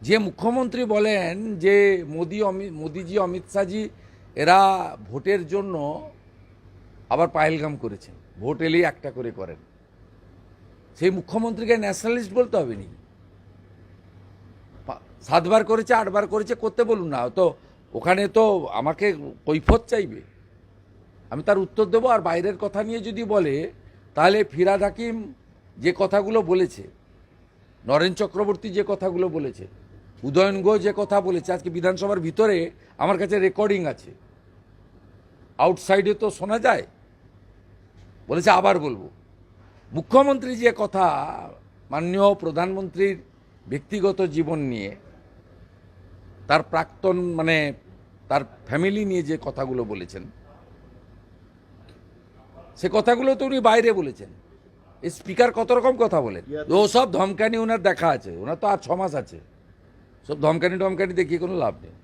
যে মুখ্যমন্ত্রী বলেন যে মোদিজি অমিত শাহজি এরা ভোটের জন্য আবার পায়েলগাম করেছেন, ভোট এলেই একটা করে করেন, সেই মুখ্যমন্ত্রীকে ন্যাশনালিস্ট বলতে হবে নি? 7বার করেছে 8বার করেছে, করতে বলুন না তো, ওখানে তো আমাকে কৈফত চাইবে, আমি তার উত্তর দেবো। আর বাইরের কথা নিয়ে যদি বলে, তাহলে ফিরহাদ হাকিম যে কথাগুলো বলেছে, নরেন চক্রবর্তী যে কথাগুলো বলেছে, উদয়ন ঘোষ যে কথা বলেছে, আজকে বিধানসভার ভিতরে আমার কাছে রেকর্ডিং আছে, আউটসাইডে তো শোনা যায়, বলেছে আবার বলবো। মুখ্যমন্ত্রী যে কথা মাননীয় প্রধানমন্ত্রীর ব্যক্তিগত জীবন নিয়ে, তার প্রাক্তন মানে তার ফ্যামিলি নিয়ে যে কথাগুলো বলেছেন, সে কথাগুলো তো উনি বাইরে বলেছেন। এই স্পিকার কত রকম কথা বলেন, ও সব ধমকানি ওনার দেখা আছে, ওনার তো আর 6 মাস আছে, সব ধমকানি দেখিয়ে কোনো লাভ নেই।